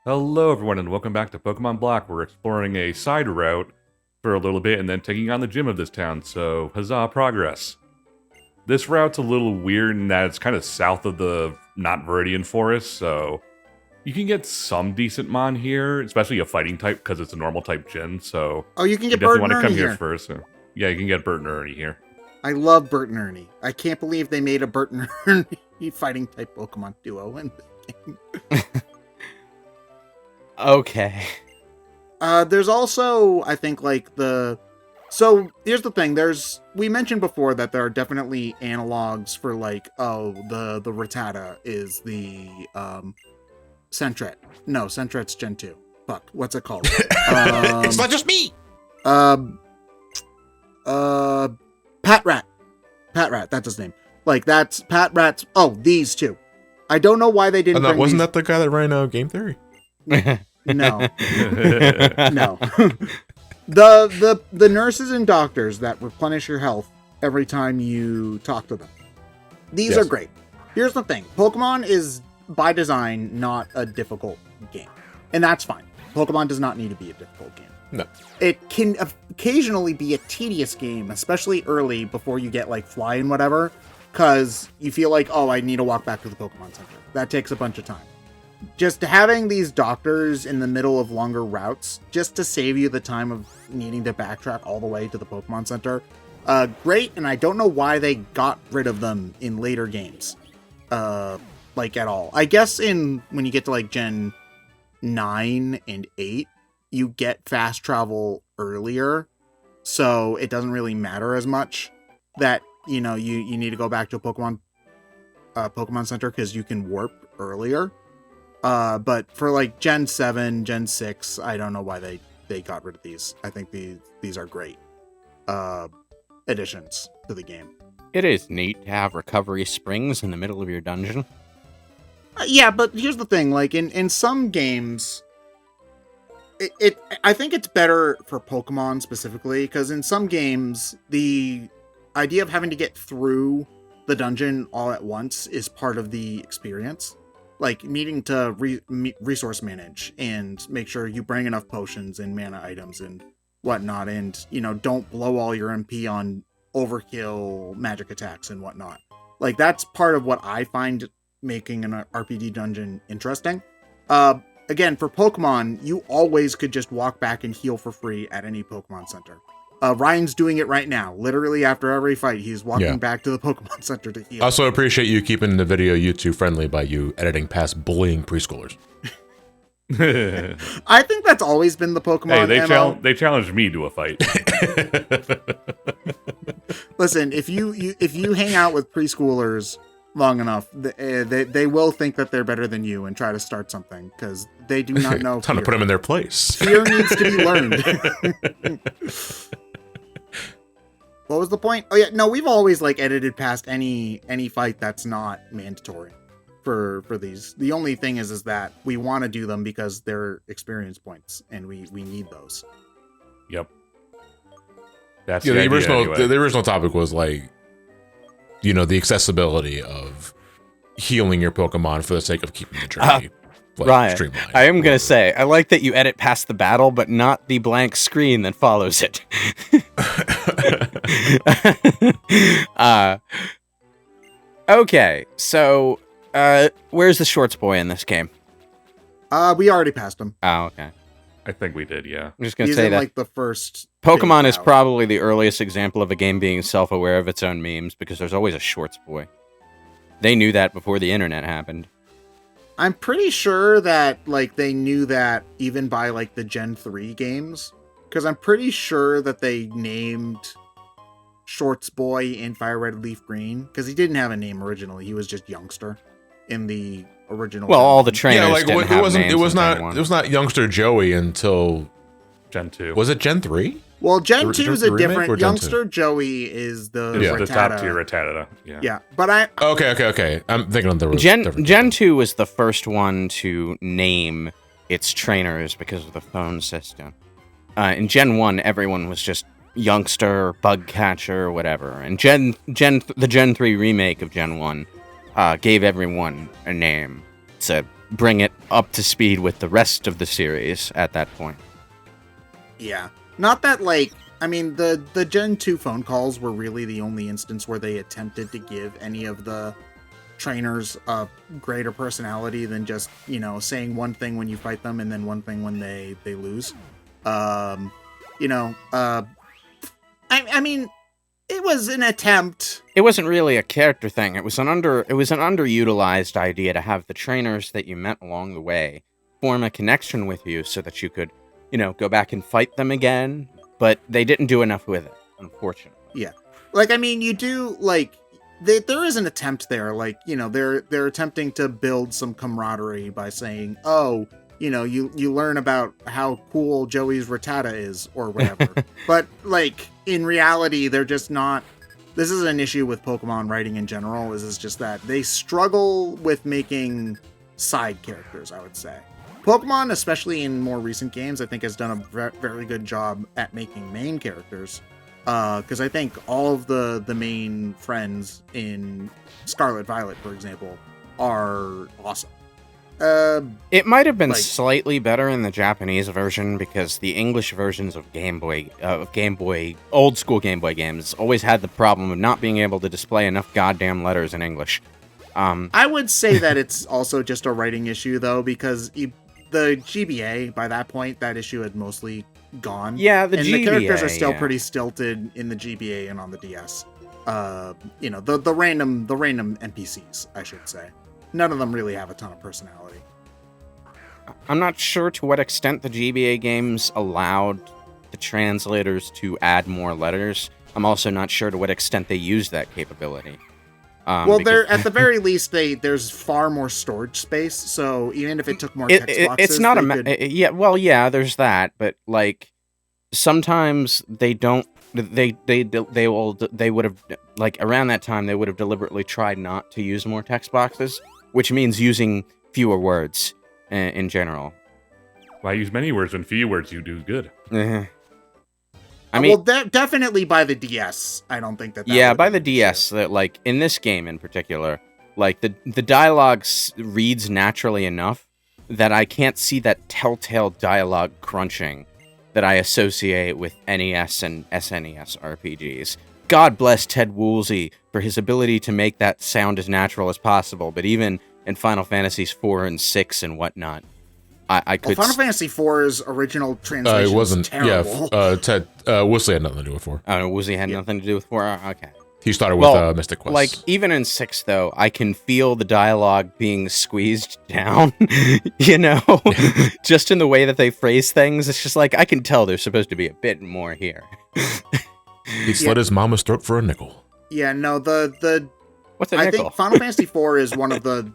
Hello everyone and welcome back to Pokemon Black. We're exploring a side route for a little bit and then taking on the gym of this town, so huzzah, progress. This route's a little weird in that it's kind of south of the not Viridian Forest, so you can get some decent Mon here, especially a fighting type because it's a normal type gym, so Oh, you can you get definitely Bert want and to come Ernie here here. first. So, yeah, you can get Bert and Ernie here. I love Bert and Ernie. I can't believe they made a Bert and Ernie fighting type Pokemon duo in this game. Okay. There's also, I think, like So here's the thing. We mentioned before that there are definitely analogs for like, the Rattata is the Sentret. No, Sentret's Gen 2. Fuck, what's it called? It's not just me. Patrat. Patrat, that's his name. Like, that's Patrat's. Oh, these two. I don't know why they didn't. Wasn't that the guy that ran Game Theory? No. No. The nurses and doctors that replenish your health every time you talk to them. These are great. Here's the thing. Pokemon is, by design, not a difficult game. And that's fine. Pokemon does not need to be a difficult game. No. It can occasionally be a tedious game, especially early before you get like fly and whatever, because you feel like, oh, I need to walk back to the Pokemon Center. That takes a bunch of time. Just having these doctors in the middle of longer routes, just to save you the time of needing to backtrack all the way to the Pokemon Center, great, and I don't know why they got rid of them in later games, like at all. I guess when you get to like Gen 9 and 8, you get fast travel earlier, so it doesn't really matter as much that, you need to go back to a Pokemon Center because you can warp earlier. But for like Gen 7, Gen 6, I don't know why they got rid of these. I think these are great additions to the game. It is neat to have recovery springs in the middle of your dungeon. Yeah, but here's the thing. Like in some games, I think it's better for Pokemon specifically, because in some games, the idea of having to get through the dungeon all at once is part of the experience. Like needing to resource manage and make sure you bring enough potions and mana items and whatnot, and don't blow all your MP on overkill magic attacks and whatnot. Like that's part of what I find making an RPG dungeon interesting. Again, for Pokemon, you always could just walk back and heal for free at any Pokemon Center. Ryan's doing it right now. Literally after every fight, he's walking back to the Pokemon Center to heal. Also appreciate you keeping the video YouTube friendly by you editing past bullying preschoolers. I think that's always been the Pokemon Hey, they challenged me to a fight. Listen, if you hang out with preschoolers long enough, they will think that they're better than you and try to start something because they do not know. Time to put them in their place. Fear needs to be learned. What was the point? Oh yeah, no, we've always like edited past any fight that's not mandatory for these. The only thing is that we want to do them because they're experience points and we need those. Yep. That's the original. Anyway. The original topic was like, the accessibility of healing your Pokemon for the sake of keeping the journey streamlined. I am going to say, I like that you edit past the battle, but not the blank screen that follows it. Okay, so where's the shorts boy in this game? We already passed him. Oh, okay. I think we did, yeah. I'm just going to He's say in, that like the first Pokemon is out. probably the earliest example of a game being self-aware of its own memes, because there's always a shorts boy. They knew that before the internet happened. I'm pretty sure that like they knew that even by like the Gen 3 games, because I'm pretty sure that they named Shorts Boy in Fire Red Leaf Green, because he didn't have a name originally. He was just Youngster in the original. Well, all the game. trainers didn't have names. It was not Youngster Joey until Gen 2. Was it Gen 3? Well, Gen 2 is a different. Gen Youngster Joey is the the top tier Rattata. Yeah, but Okay. I'm thinking of the Gen 2 was the first one to name its trainers because of the phone system. In Gen 1, everyone was just Youngster, Bugcatcher, whatever. And the Gen 3 remake of Gen 1 gave everyone a name. It's a bring it up to speed with the rest of the series at that point. Yeah. Not that, like, I mean, the Gen 2 phone calls were really the only instance where they attempted to give any of the trainers a greater personality than just, saying one thing when you fight them and then one thing when they lose. I mean, it was an attempt. It wasn't really a character thing. It was an underutilized idea to have the trainers that you met along the way form a connection with you so that you could, go back and fight them again. But they didn't do enough with it, unfortunately. Yeah. Like, I mean, you do, like, there is an attempt there. Like, they're attempting to build some camaraderie by saying, oh, you learn about how cool Joey's Rattata is or whatever. But, like, in reality, they're just not... This is an issue with Pokemon writing in general, is just that they struggle with making side characters, I would say. Pokemon, especially in more recent games, I think has done a very good job at making main characters. Because I think all of the main friends in Scarlet Violet, for example, are awesome. It might have been slightly better in the Japanese version because the English versions of old school Game Boy games always had the problem of not being able to display enough goddamn letters in English. I would say that it's also just a writing issue, though, because the GBA, by that point, that issue had mostly gone. Yeah, the GBA, characters are still pretty stilted in the GBA and on the DS. The random NPCs, I should say. None of them really have a ton of personality. I'm not sure to what extent the GBA games allowed the translators to add more letters. I'm also not sure to what extent they used that capability. They're at the very least, there's far more storage space. So even if it took more text boxes, it's not there's that. But like sometimes they don't. They would have, like, around that time they would have deliberately tried not to use more text boxes, which means using fewer words in general. Why use many words when few words you do good? I mean, definitely by the DS. I don't think that. Yeah, by the DS. That, like, in this game in particular, like the dialogue reads naturally enough that I can't see that telltale dialogue crunching that I associate with NES and SNES RPGs. God bless Ted Woolsey for his ability to make that sound as natural as possible, but even in Final Fantasies 4 and 6 and whatnot, I could... Final Fantasy 4's original translation was terrible. Yeah, Ted Woolsey had nothing to do with 4. Oh, Woolsey had nothing to do with 4? Okay. He started with Mystic Quest. Like, even in 6, though, I can feel the dialogue being squeezed down, just in the way that they phrase things. It's just like, I can tell there's supposed to be a bit more here. He slit his mama's throat for a nickel. Yeah, no, What's a nickel? I think Final Fantasy 4 is one of the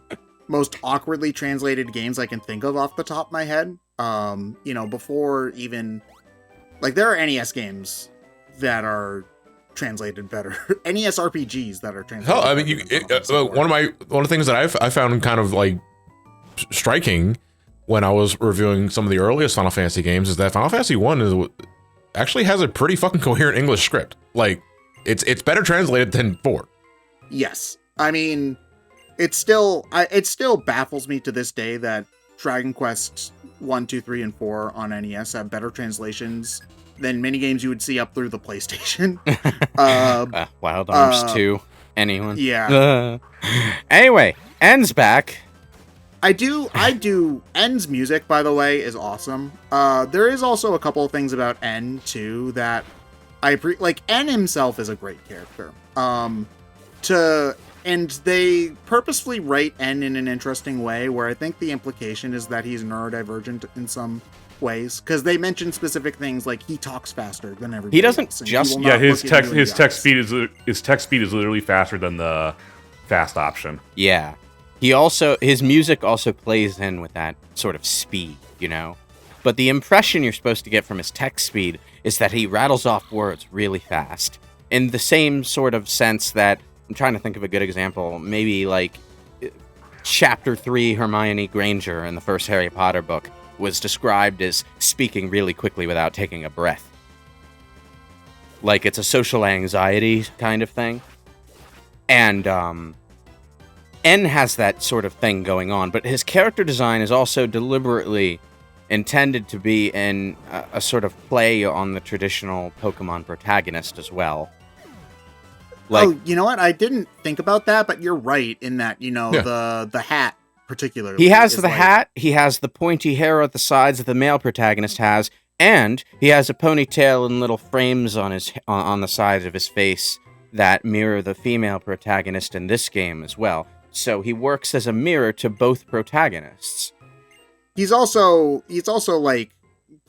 most awkwardly translated games I can think of off the top of my head. Before even... Like, there are NES games that are translated better. NES RPGs that are translated. Hell, I mean, one of the things that I found kind of like striking when I was reviewing some of the earliest Final Fantasy games is that Final Fantasy 1 actually has a pretty fucking coherent English script. Like, it's better translated than 4. Yes, I mean, it still baffles me to this day that Dragon Quest 1, 2, 3, and 4 on NES have better translations than many games you would see up through the PlayStation. Wild Arms 2. Anyone? Yeah. Anyway, N's back. I do. N's music, by the way, is awesome. There is also a couple of things about N, too, that like, N himself is a great character. And they purposefully write N in an interesting way, where I think the implication is that he's neurodivergent in some ways, because they mention specific things like he talks faster than everybody. He doesn't else, just his text speed is literally faster than the fast option. Yeah, his music also plays in with that sort of speed, But the impression you're supposed to get from his text speed is that he rattles off words really fast, in the same sort of sense that, I'm trying to think of a good example, maybe like Chapter 3 Hermione Granger in the first Harry Potter book was described as speaking really quickly without taking a breath. Like, it's a social anxiety kind of thing. And N has that sort of thing going on, but his character design is also deliberately intended to be in a sort of play on the traditional Pokemon protagonist as well. Like, oh, you know what? I didn't think about that, but you're right in that, Yeah. the hat particularly. he has is the like- hat, he has the pointy hair at the sides that the male protagonist has, and he has a ponytail and little frames on the sides of his face that mirror the female protagonist in this game as well. So he works as a mirror to both protagonists. He's also like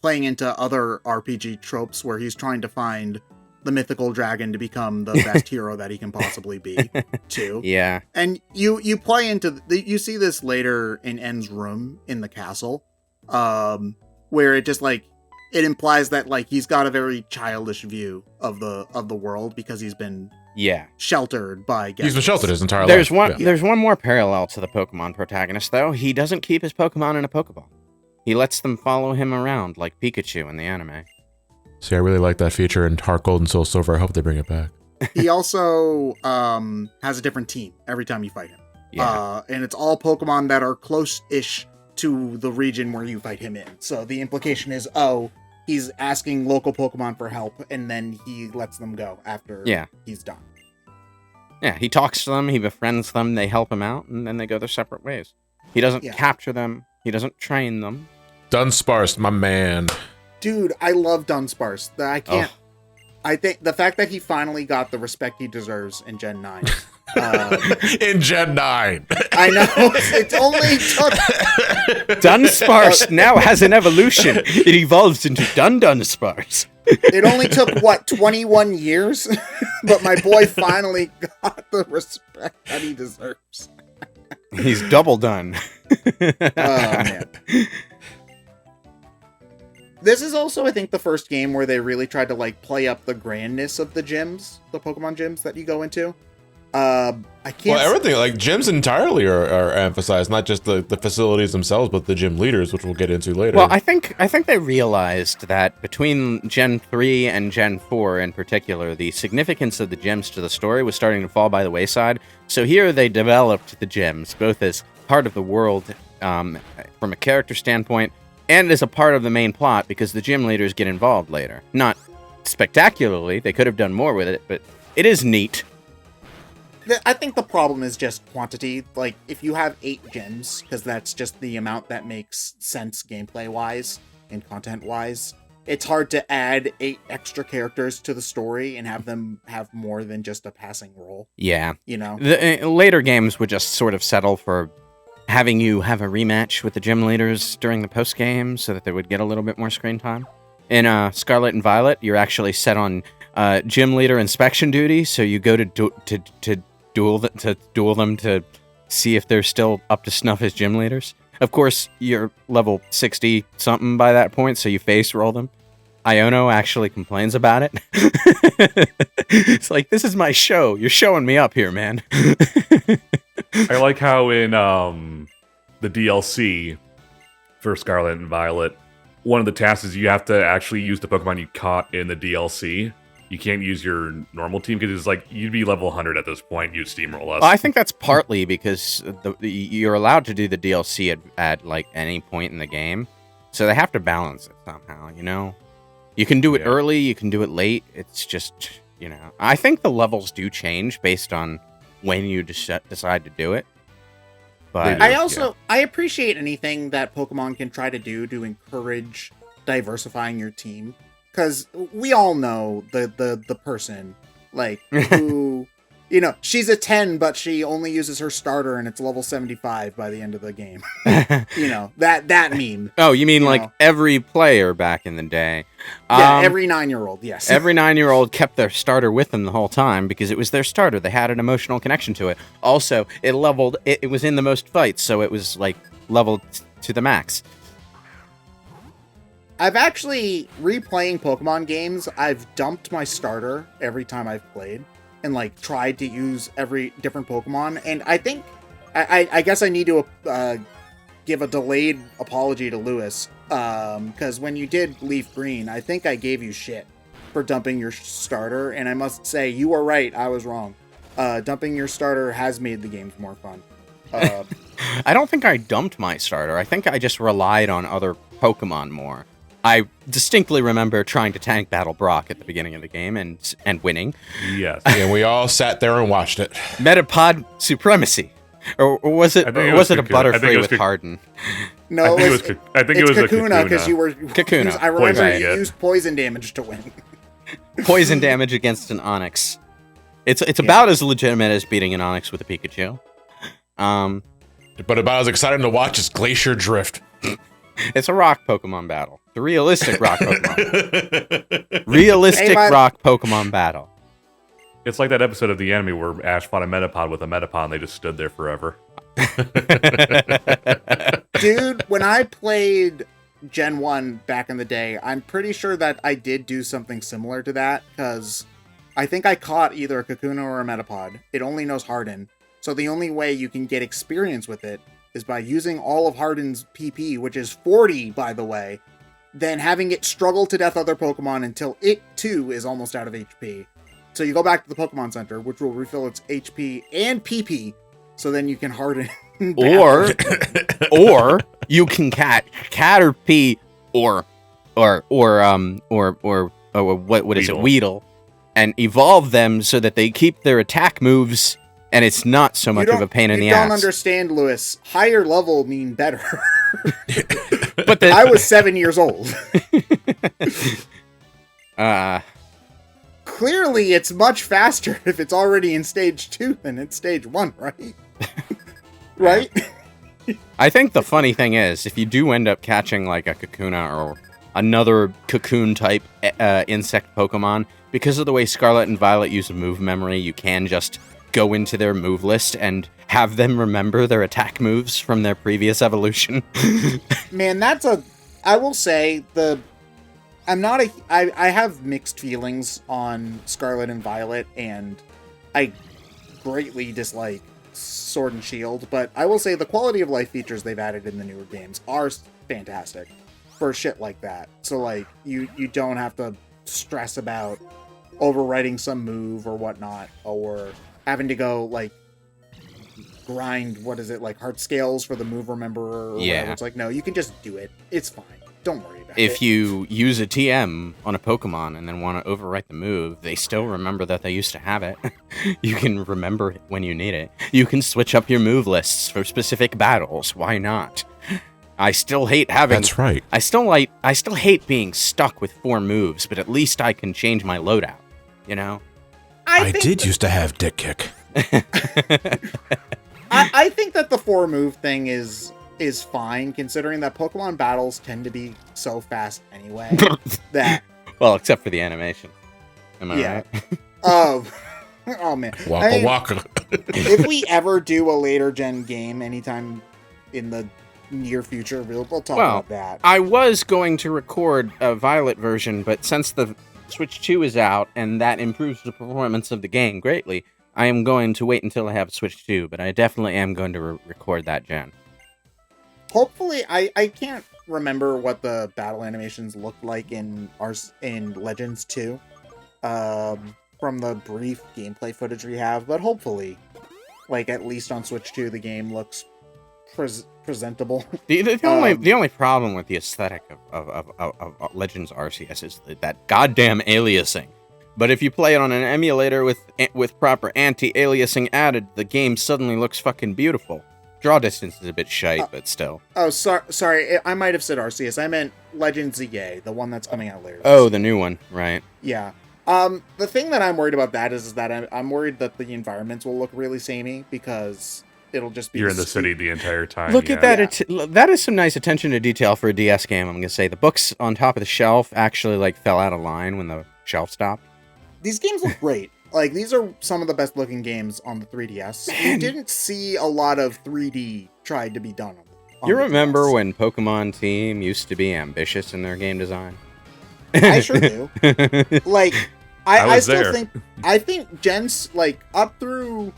playing into other RPG tropes where he's trying to find the mythical dragon to become the best hero that he can possibly be, too. Yeah. And you play into you see this later in N's room in the castle, where it just like it implies that like he's got a very childish view of the world because he's been sheltered by He's been guests. sheltered his entire There's life. one. There's one more parallel to the Pokemon protagonist, though. He doesn't keep his Pokemon in a Pokeball. He lets them follow him around like Pikachu in the anime. See, I really like that feature in Heart Gold and Soul Silver. I hope they bring it back. He also has a different team every time you fight him. Yeah. And it's all Pokemon that are close-ish to the region where you fight him in. So the implication is, he's asking local Pokemon for help, and then he lets them go after he's done. Yeah, he talks to them, he befriends them, they help him out, and then they go their separate ways. He doesn't capture them, he doesn't train them. Dunsparce, my man. Dude, I love Dunsparce. I can't... I think the fact that he finally got the respect he deserves in Gen 9. In Gen 9. I know. It only took... Dunsparce now has an evolution. It evolves into Dunsparce. It only took, 21 years? But my boy finally got the respect that he deserves. He's double done. Oh, man. This is also, I think, the first game where they really tried to, like, play up the grandness of the gyms, the Pokemon gyms that you go into. I can't... Well, everything, like, gyms entirely are emphasized, not just the facilities themselves, but the gym leaders, which we'll get into later. Well, I think they realized that between Gen 3 and Gen 4 in particular, the significance of the gyms to the story was starting to fall by the wayside. So here they developed the gyms, both as part of the world from a character standpoint, and as a part of the main plot, because the gym leaders get involved later. Not spectacularly, they could have done more with it, but it is neat. I think the problem is just quantity. Like, if you have 8 gyms, because that's just the amount that makes sense gameplay-wise and content-wise, it's hard to add 8 extra characters to the story and have them have more than just a passing role. Yeah. You know? The later games would just sort of settle for having you have a rematch with the gym leaders during the post-game so that they would get a little bit more screen time. In Scarlet and Violet, you're actually set on gym leader inspection duty, so you go to duel them to see if they're still up to snuff as gym leaders. Of course, you're level 60-something by that point, so you face roll them. Iono actually complains about it. It's like, this is my show. You're showing me up here, man. I like how in the DLC for Scarlet and Violet, one of the tasks is you have to actually use the Pokemon you caught in the DLC. You can't use your normal team because it's like you'd be level 100 at this point. You'd steamroll us. I think that's partly because you're allowed to do the DLC at like any point in the game, so they have to balance it somehow. You know, you can do it early, you can do it late. It's just, you know, I think the levels do change based on when you decide to do it. But I appreciate anything that Pokemon can try to do to encourage diversifying your team. Because we all know the person, like, who, you know, she's a 10, but she only uses her starter and it's level 75 by the end of the game. You know, that meme. Oh, you mean like know. every player back in the day? Yeah, every 9-year-old, yes. Every 9-year-old kept their starter with them the whole time because it was their starter. They had an emotional connection to it. Also, it leveled, it was in the most fights, so it was like leveled to the max. I've actually, replaying Pokemon games, I've dumped my starter every time I've played and, like, tried to use every different Pokemon. And I think, I guess I need to give a delayed apology to Lewis, because when you did Leaf Green, I think I gave you shit for dumping your starter, and I must say, you were right, I was wrong. Dumping your starter has made the games more fun. I don't think I dumped my starter. I think I just relied on other Pokemon more. I distinctly remember trying to tank battle Brock at the beginning of the game and winning. Yes. And we all sat there and watched it. Metapod supremacy. Or was it? I think Or it was was it a Kakuna. I think Butterfree it was with Harden? No, I think it was a Kakuna because Kakuna. you were Kakuna. I remember Poison. you used poison damage to win. Poison damage against an Onix. It's about as legitimate as beating an Onix with a Pikachu. But about as exciting to watch as Glacier Drift. It's a rock Pokemon battle. The realistic rock Pokemon. Realistic Hey, man. rock Pokemon battle. It's like that episode of the anime where Ash fought a Metapod with a Metapod and they just stood there forever. Dude, when I played Gen 1 back in the day, I'm pretty sure that I did do something similar to that, because I think I caught either a Kakuna or a Metapod. It only knows Harden, so the only way you can get experience with it is by using all of Harden's PP, which is 40, by the way, then having it struggle to death other Pokemon until it, too, is almost out of HP. So you go back to the Pokemon Center, which will refill its HP and PP, so then you can Harden. Or you can Caterpie or what is it, Weedle, and evolve them so that they keep their attack moves, and it's not so much of a pain in the You don't ass. understand, Lewis. Higher level mean better. But I was 7 years old. Clearly, it's much faster if it's already in stage 2 than in stage 1, right? Right? I think the funny thing is, if you do end up catching like a Kakuna or another cocoon type insect Pokemon, because of the way Scarlet and Violet use move memory, you can just go into their move list and have them remember their attack moves from their previous evolution. Man, I will say, I have mixed feelings on Scarlet and Violet, and I greatly dislike Sword and Shield, but I will say the quality of life features they've added in the newer games are fantastic for shit like that. So, like, you don't have to stress about overwriting some move or whatnot, or having to go, like, grind, like, heart scales for the move rememberer or whatever. It's like, no, you can just do it. It's fine. Don't worry about it. If you use a TM on a Pokemon and then want to overwrite the move, they still remember that they used to have it. You can remember it when you need it. You can switch up your move lists for specific battles. Why not? I still hate having... That's right. I still hate being stuck with 4 moves, but at least I can change my loadout, you know? I did used to have Dick Kick. I think that the 4 move thing is fine, considering that Pokemon battles tend to be so fast anyway. that Well, except for the animation. Am I right? Oh man. Waka waka. If we ever do a later gen game anytime in the near future, we'll talk about that. I was going to record a Violet version, but since the Switch 2 is out and that improves the performance of the game greatly, I am going to wait until I have Switch 2, but I definitely am going to record that gen. Hopefully, I can't remember what the battle animations looked like in Legends 2, from the brief gameplay footage we have, but hopefully, like, at least on Switch 2, the game looks presentable. The only problem with the aesthetic of Legends Arceus is that goddamn aliasing. But if you play it on an emulator with proper anti-aliasing added, the game suddenly looks fucking beautiful. Draw distance is a bit shite, but still. Oh, sorry, I might have said Arceus. I meant Legends ZA, the one that's coming out later. Oh, the new one, right. Yeah. The thing that I'm worried about that is that I'm worried that the environments will look really samey, because it'll just be... You're in the city the entire time. Look at that. Yeah. That is some nice attention to detail for a DS game, I'm going to say. The books on top of the shelf actually, like, fell out of line when the shelf stopped. These games look great. Like, these are some of the best looking games on the 3DS. Man. You didn't see a lot of 3D tried to be done on You the remember DS. when Pokemon Team used to be ambitious in their game design? I sure do. Like, I was still there. think gens, like, up through...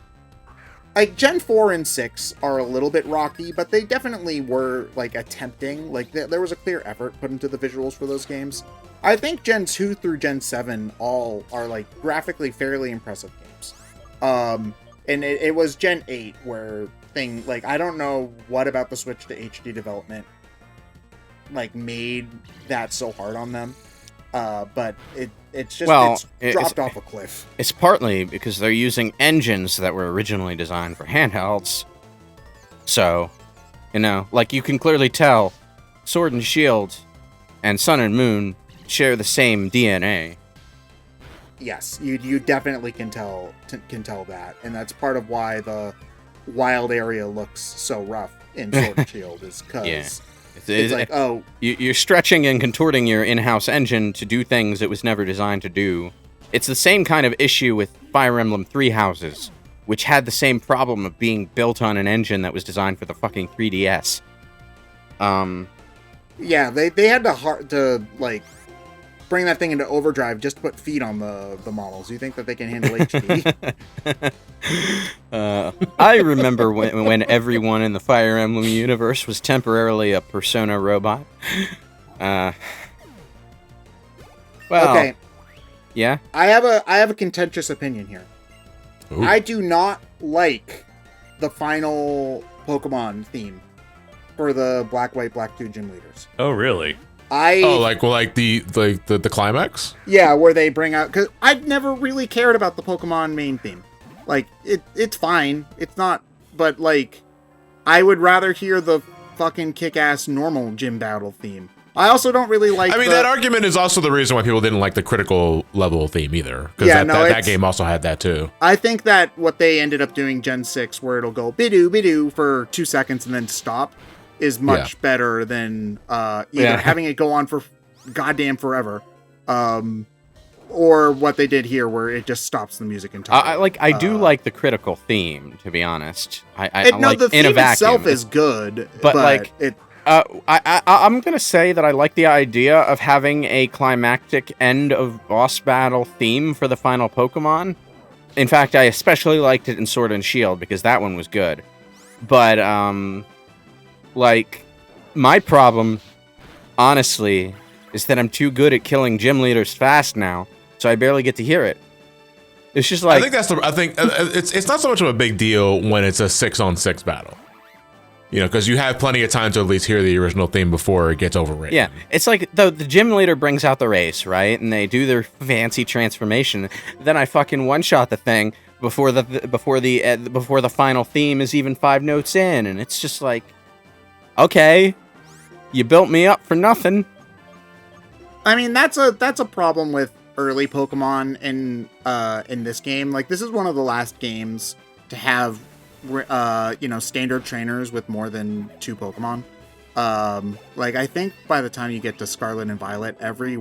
Like, Gen 4 and 6 are a little bit rocky, but they definitely were, like, attempting. Like, there was a clear effort put into the visuals for those games. I think Gen 2 through Gen 7 all are, like, graphically fairly impressive games. And it was Gen 8 where thing, like, I don't know what about the switch to HD development, like, made that so hard on them. But it's just, it's dropped off a cliff. It's partly because they're using engines that were originally designed for handhelds. So, you know, like, you can clearly tell Sword and Shield and Sun and Moon share the same DNA. Yes, you definitely can tell that, and that's part of why the wild area looks so rough in Sword and Shield, is because it's like, oh, you're stretching and contorting your in-house engine to do things it was never designed to do. It's the same kind of issue with Fire Emblem Three Houses, which had the same problem of being built on an engine that was designed for the fucking 3DS. Yeah, they had to like bring that thing into overdrive just to put feet on the models. You think that they can handle HD? I remember when everyone in the Fire Emblem universe was temporarily a Persona robot. Well, okay. Yeah? I have a contentious opinion here. Ooh. I do not like the final Pokemon theme for the Black, White, Black 2 gym leaders. Oh, really? The climax? Yeah, where they bring out, because I've never really cared about the Pokemon main theme. Like, it's fine. It's not, but like, I would rather hear the fucking kick-ass normal gym battle theme. I also don't really like that argument is also the reason why people didn't like the critical level theme either. Because that game also had that too. I think that what they ended up doing Gen 6, where it'll go bidoo bidoo for 2 seconds and then stop, is much better than either having it go on for goddamn forever, or what they did here, where it just stops the music entirely. I do like the critical theme, to be honest. The theme itself is good, but like it. I'm gonna say that I like the idea of having a climactic end of boss battle theme for the final Pokemon. In fact, I especially liked it in Sword and Shield because that one was good. But like, my problem, honestly, is that I'm too good at killing gym leaders fast now, so I barely get to hear it. It's just like, I think it's not so much of a big deal when it's a 6-on-6 battle. You know, because you have plenty of time to at least hear the original theme before it gets overwritten. Yeah, it's like the gym leader brings out the race, right? And they do their fancy transformation. Then I fucking one-shot the thing before the final theme is even 5 notes in, and it's just like, okay, you built me up for nothing. I mean, that's a problem with early Pokemon in this game. Like, this is one of the last games to have standard trainers with more than 2 Pokemon. Like, I think by the time you get to Scarlet and Violet, every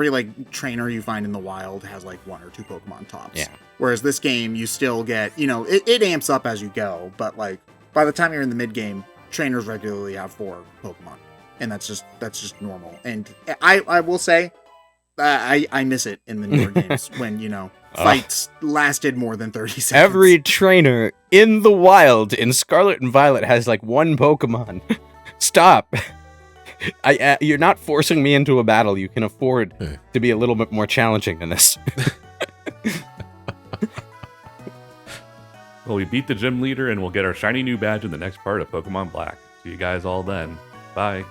like trainer you find in the wild has like 1 or 2 Pokemon tops. Yeah. Whereas this game, you still get, it amps up as you go, but like by the time you're in the mid game, trainers regularly have 4 Pokemon, and that's just normal. And I will say, I miss it in the newer games when fights lasted more than 30 seconds. Every trainer in the wild in Scarlet and Violet has like 1 Pokemon. Stop. You're not forcing me into a battle. You can afford to be a little bit more challenging than this. Well, we beat the gym leader, and we'll get our shiny new badge in the next part of Pokemon Black. See you guys all then. Bye.